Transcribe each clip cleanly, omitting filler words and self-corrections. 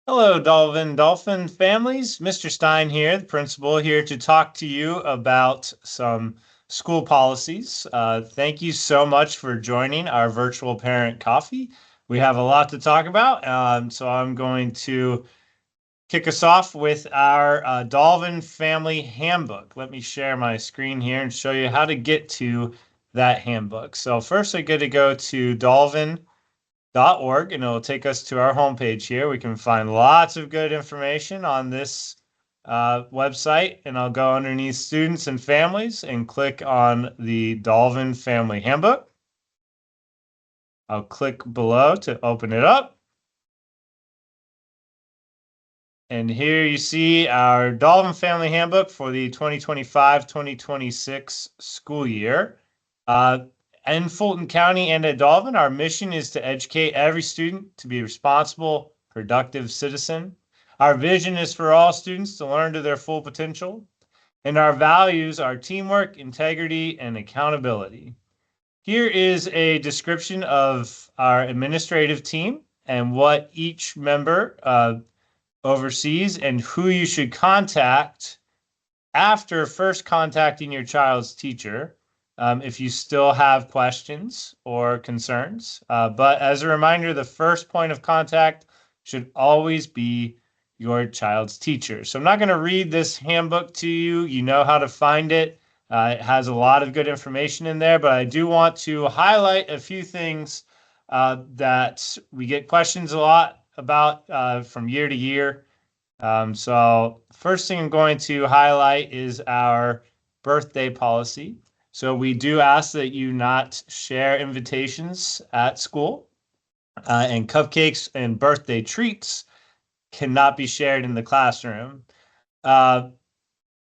Hello, Dolphin families. Mr. Stein here, the principal, here to talk to you about some school policies. Thank you so much for joining our virtual parent coffee. We have a lot to talk about, so I'm going to kick us off with our Dolvin Family Handbook. Let me share my screen here and show you how to get to that handbook. So first, I got to go to dolvin.org and it'll take us to our homepage here. We can find lots of good information on this website, and I'll go underneath students and families and click on the Dolvin Family Handbook. I'll click below to open it up. And here you see our Dolvin Family Handbook for the 2025-2026 school year. In Fulton County and at Dolvin, our mission is to educate every student to be a responsible, productive citizen. Our vision is for all students to learn to their full potential. And our values are teamwork, integrity, and accountability. Here is a description of our administrative team and what each member overseas and who you should contact after first contacting your child's teacher if you still have questions or concerns. But as a reminder, the first point of contact should always be your child's teacher. So I'm not going to read this handbook to you. You know how to find it. It has a lot of good information in there, but I do want to highlight a few things that we get questions a lot about from year to year. So first thing I'm going to highlight is our birthday policy. So we do ask that you not share invitations at school, and cupcakes and birthday treats cannot be shared in the classroom. Uh,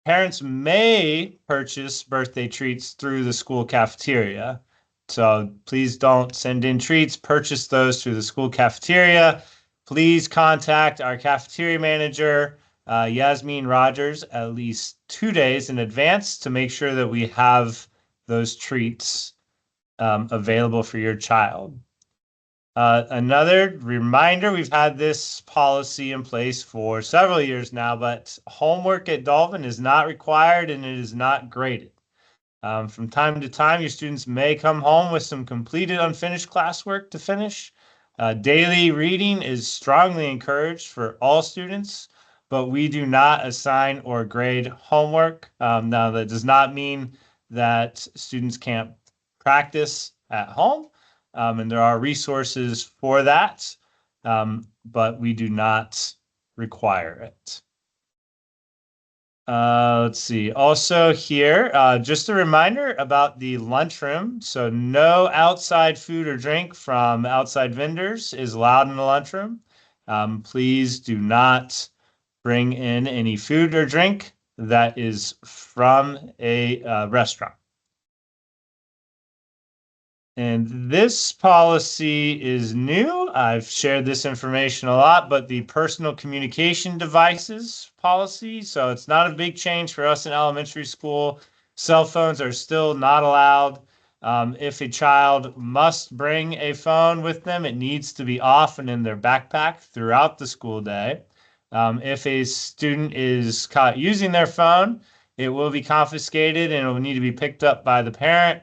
Parents may purchase birthday treats through the school cafeteria. So please don't send in treats, purchase those through the school cafeteria. Please contact our cafeteria manager, Yasmin Rogers, at least 2 days in advance to make sure that we have those treats available for your child. Another reminder, we've had this policy in place for several years now, but homework at Dolvin is not required and it is not graded. From time to time, your students may come home with some completed unfinished classwork to finish. Daily reading is strongly encouraged for all students, but we do not assign or grade homework. Now, that does not mean that students can't practice at home, and there are resources for that, but we do not require it. Let's see. Also here, just a reminder about the lunchroom. So no outside food or drink from outside vendors is allowed in the lunchroom. Please do not bring in any food or drink that is from a restaurant. And this policy is new. I've shared this information a lot, but the personal communication devices policy. So it's not a big change for us in elementary school. Cell phones are still not allowed. If a child must bring a phone with them, it needs to be off and in their backpack throughout the school day. If a student is caught using their phone, it will be confiscated and it will need to be picked up by the parent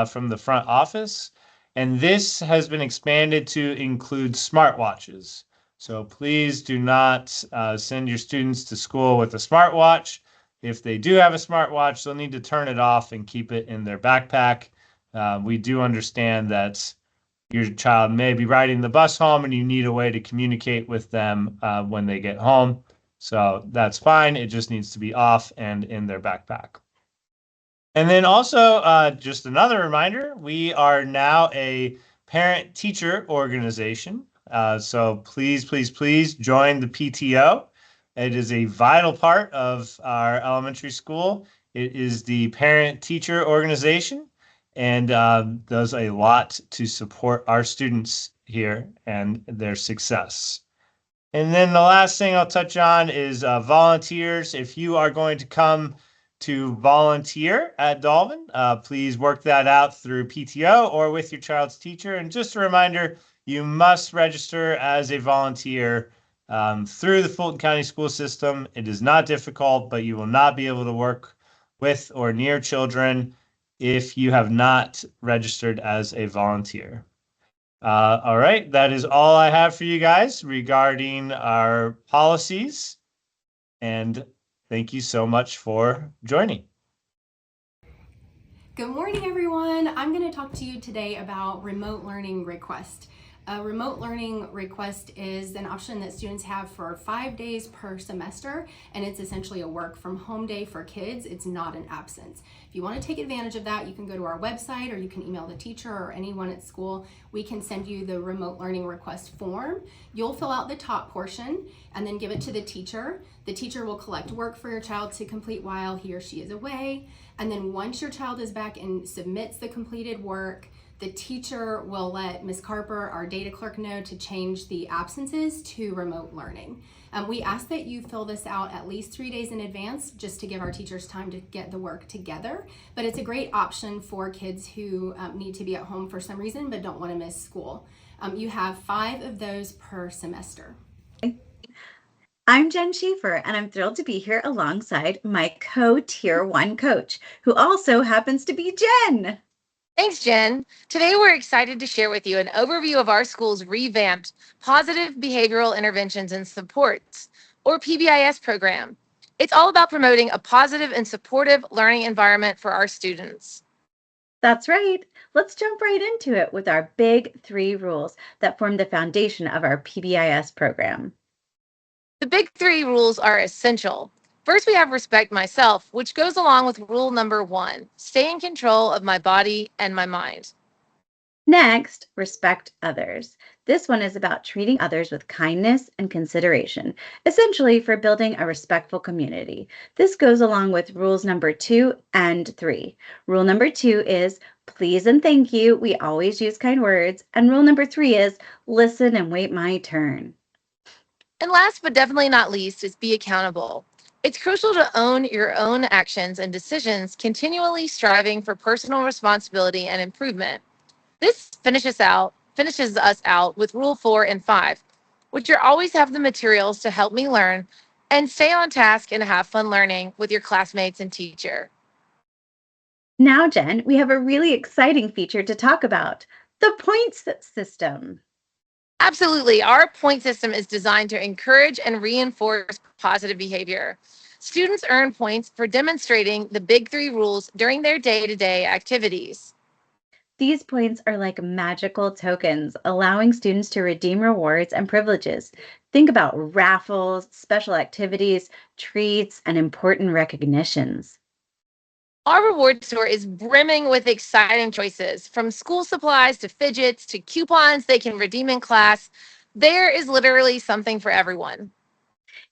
from the front office. And this has been expanded to include smartwatches. So please do not send your students to school with a smartwatch. If they do have a smartwatch, they'll need to turn it off and keep it in their backpack. We do understand that your child may be riding the bus home and you need a way to communicate with them when they get home. So that's fine. It just needs to be off and in their backpack. And then also, just another reminder, we are now a parent-teacher organization. So please join the PTO. It is a vital part of our elementary school. It is the parent-teacher organization and does a lot to support our students here and their success. And then the last thing I'll touch on is volunteers. If you are going to come to volunteer at Dolvin, please work that out through PTO or with your child's teacher. And just a reminder, you must register as a volunteer through the Fulton County school system. It is not difficult, but you will not be able to work with or near children if you have not registered as a volunteer. All right, that is all I have for you guys regarding our policies. And thank you so much for joining. Good morning, everyone. I'm going to talk to you today about remote learning request. A remote learning request is an option that students have for 5 days per semester, and it's essentially a work from home day for kids. It's not an absence. If you want to take advantage of that, you can go to our website or you can email the teacher or anyone at school. We can send you the remote learning request form. You'll fill out the top portion and then give it to the teacher. The teacher will collect work for your child to complete while he or she is away. And then once your child is back and submits the completed work, the teacher will let Ms. Carper, our data clerk, know to change the absences to remote learning. We ask that you fill this out at least 3 days in advance just to give our teachers time to get the work together. But it's a great option for kids who need to be at home for some reason but don't want to miss school. You have 5 of those per semester. I'm Jen Schaefer, and I'm thrilled to be here alongside my co-Tier 1 coach, who also happens to be Jen. Thanks, Jen. Today, we're excited to share with you an overview of our school's revamped Positive Behavioral Interventions and Supports, or PBIS program. It's all about promoting a positive and supportive learning environment for our students. That's right. Let's jump right into it with our big 3 rules that form the foundation of our PBIS program. The big 3 rules are essential. First, we have respect myself, which goes along with rule number 1, stay in control of my body and my mind. Next, respect others. This one is about treating others with kindness and consideration, essentially for building a respectful community. This goes along with rules number 2 and 3. Rule number 2 is please and thank you. We always use kind words. And rule number 3 is listen and wait my turn. And last but definitely not least is be accountable. It's crucial to own your own actions and decisions, continually striving for personal responsibility and improvement. This finishes us out with Rule 4 and 5, which are always have the materials to help me learn and stay on task and have fun learning with your classmates and teacher. Now, Jen, we have a really exciting feature to talk about, the points system. Absolutely. Our point system is designed to encourage and reinforce positive behavior. Students earn points for demonstrating the big 3 rules during their day-to-day activities. These points are like magical tokens, allowing students to redeem rewards and privileges. Think about raffles, special activities, treats, and important recognitions. Our reward store is brimming with exciting choices, from school supplies to fidgets to coupons they can redeem in class. There is literally something for everyone.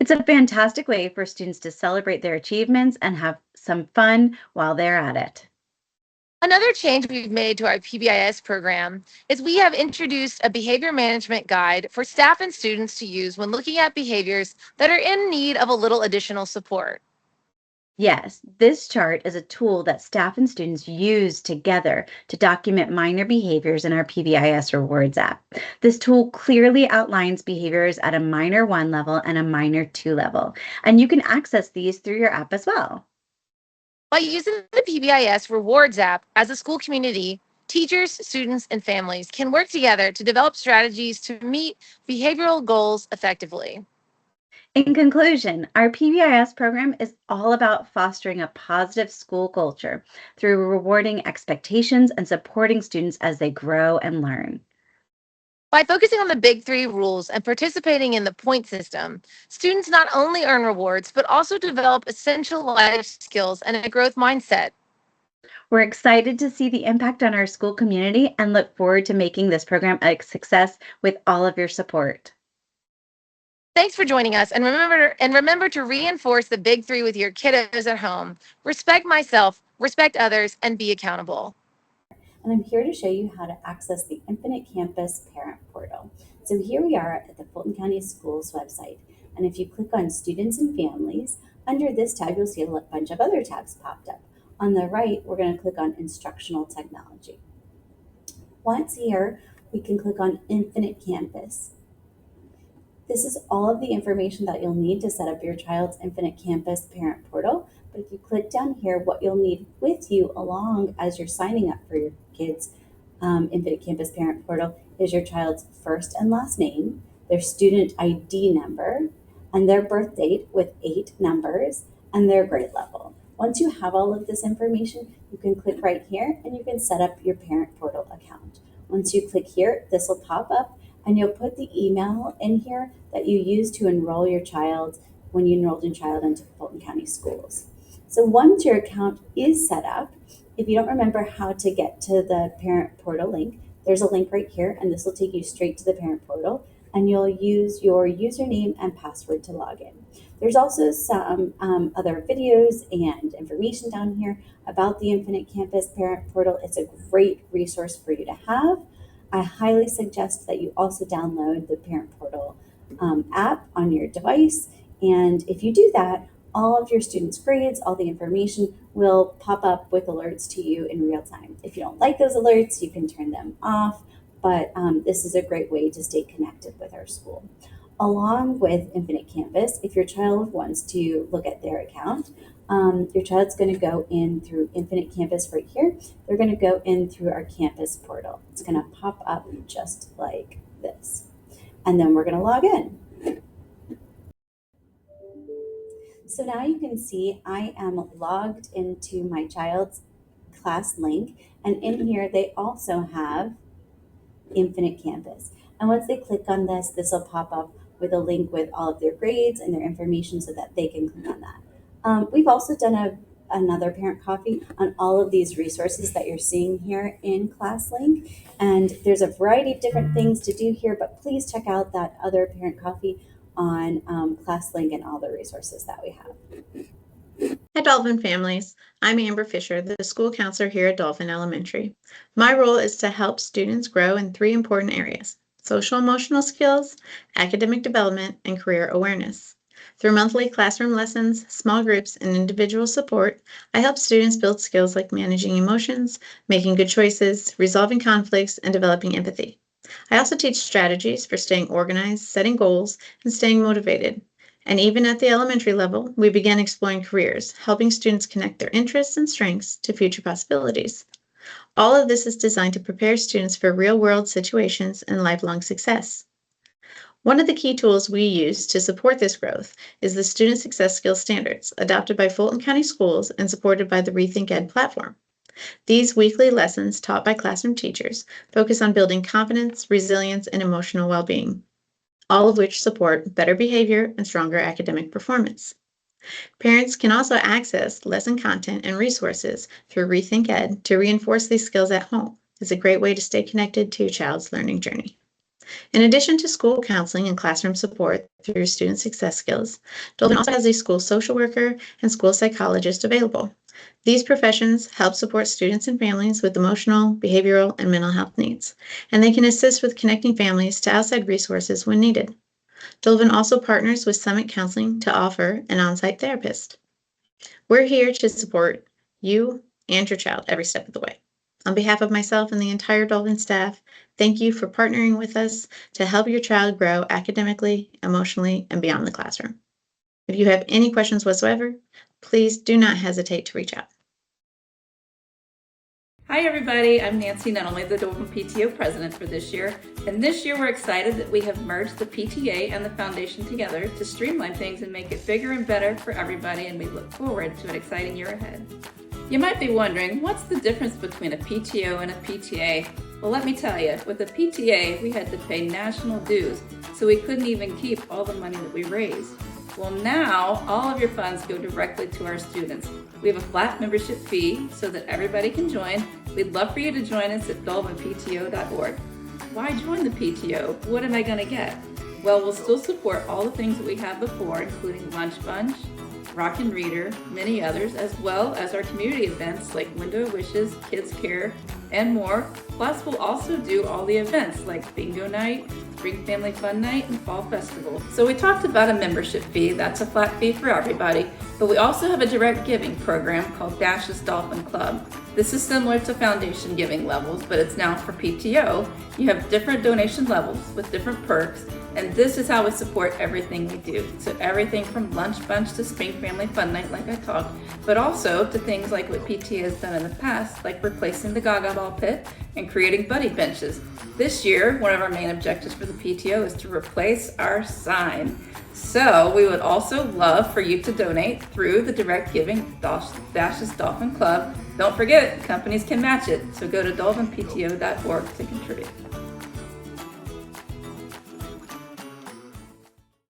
It's a fantastic way for students to celebrate their achievements and have some fun while they're at it. Another change we've made to our PBIS program is we have introduced a behavior management guide for staff and students to use when looking at behaviors that are in need of a little additional support. Yes, this chart is a tool that staff and students use together to document minor behaviors in our PBIS Rewards app. This tool clearly outlines behaviors at a minor 1 level and a minor 2 level, and you can access these through your app as well. By using the PBIS Rewards app as a school community, teachers, students, and families can work together to develop strategies to meet behavioral goals effectively. In conclusion, our PBIS program is all about fostering a positive school culture through rewarding expectations and supporting students as they grow and learn. By focusing on the big 3 rules and participating in the point system, students not only earn rewards, but also develop essential life skills and a growth mindset. We're excited to see the impact on our school community and look forward to making this program a success with all of your support. Thanks for joining us, and remember to reinforce the big 3 with your kiddos at home. Respect myself, respect others, and be accountable. And I'm here to show you how to access the Infinite Campus Parent Portal. So here we are at the Fulton County Schools website. And if you click on Students and Families, under this tab, you'll see a bunch of other tabs popped up. On the right, we're going to click on Instructional Technology. Once here, we can click on Infinite Campus. This is all of the information that you'll need to set up your child's Infinite Campus parent portal. But if you click down here, what you'll need with you along as you're signing up for your kids' Infinite Campus parent portal is your child's first and last name, their student ID number, and their birth date with 8 numbers, and their grade level. Once you have all of this information, you can click right here and you can set up your parent portal account. Once you click here, this will pop up and you'll put the email in here that you use to enroll your child when you enrolled your child into Fulton County Schools. So once your account is set up, if you don't remember how to get to the parent portal link, there's a link right here and this will take you straight to the parent portal and you'll use your username and password to log in. There's also some other videos and information down here about the Infinite Campus parent portal. It's a great resource for you to have. I highly suggest that you also download the parent portal app on your device. And if you do that, all of your students' grades, all the information will pop up with alerts to you in real time. If you don't like those alerts, you can turn them off, but this is a great way to stay connected with our school. Along with Infinite Campus, if your child wants to look at their account, your child's going to go in through Infinite Campus right here. They're going to go in through our campus portal. It's going to pop up just like this. And then we're going to log in. So now you can see I am logged into my child's class link. And in here, they also have Infinite Campus. And once they click on this, this will pop up with a link with all of their grades and their information so that they can click on that. We've also done another parent coffee on all of these resources that you're seeing here in ClassLink. And there's a variety of different things to do here, but please check out that other parent coffee on ClassLink and all the resources that we have. Hi, Dolvin families. I'm Amber Fisher, the school counselor here at Dolvin Elementary. My role is to help students grow in 3 important areas: social emotional skills, academic development, and career awareness. Through monthly classroom lessons, small groups, and individual support, I help students build skills like managing emotions, making good choices, resolving conflicts, and developing empathy. I also teach strategies for staying organized, setting goals, and staying motivated. And even at the elementary level, we began exploring careers, helping students connect their interests and strengths to future possibilities. All of this is designed to prepare students for real-world situations and lifelong success. One of the key tools we use to support this growth is the Student Success Skills Standards, adopted by Fulton County Schools and supported by the Rethink Ed platform. These weekly lessons taught by classroom teachers focus on building confidence, resilience, and emotional well-being, all of which support better behavior and stronger academic performance. Parents can also access lesson content and resources through Rethink Ed to reinforce these skills at home. It's a great way to stay connected to your child's learning journey. In addition to school counseling and classroom support through Student Success Skills, Dolvin also has a school social worker and school psychologist available. These professions help support students and families with emotional, behavioral, and mental health needs, and they can assist with connecting families to outside resources when needed. Dolvin also partners with Summit Counseling to offer an on-site therapist. We're here to support you and your child every step of the way. On behalf of myself and the entire Dolvin staff, thank you for partnering with us to help your child grow academically, emotionally, and beyond the classroom. If you have any questions whatsoever, please do not hesitate to reach out. Hi everybody, I'm Nancy, not only the Dolvin PTO president for this year, and this year we're excited that we have merged the PTA and the foundation together to streamline things and make it bigger and better for everybody, and we look forward to an exciting year ahead. You might be wondering, what's the difference between a PTO and a PTA? Well, let me tell you, with a PTA, we had to pay national dues, so we couldn't even keep all the money that we raised. Well, now all of your funds go directly to our students. We have a flat membership fee so that everybody can join. We'd love for you to join us at dolvinpto.org. Why join the PTO? What am I going to get? Well, we'll still support all the things that we had before, including Lunch Bunch, Rock and Reader, many others, as well as our community events like Window of Wishes, Kids Care, and more. Plus, we'll also do all the events like Bingo Night, Spring Family Fun Night, and Fall Festival. So we talked about a membership fee. That's a flat fee for everybody. But we also have a direct giving program called Dash's Dolphin Club. This is similar to foundation giving levels, but it's now for PTO. You have different donation levels with different perks, And this is how we support everything we do. So everything from lunch bunch to spring family fun night, like I talked, but also to things like what PTA has done in the past, like replacing the Gaga Ball pit and creating buddy benches. This year, one of our main objectives for the PTO is to replace our sign. So we would also love for you to donate through the direct giving Dashes Dolphin Club. Don't forget, companies can match it. So go to dolphinpto.org to contribute.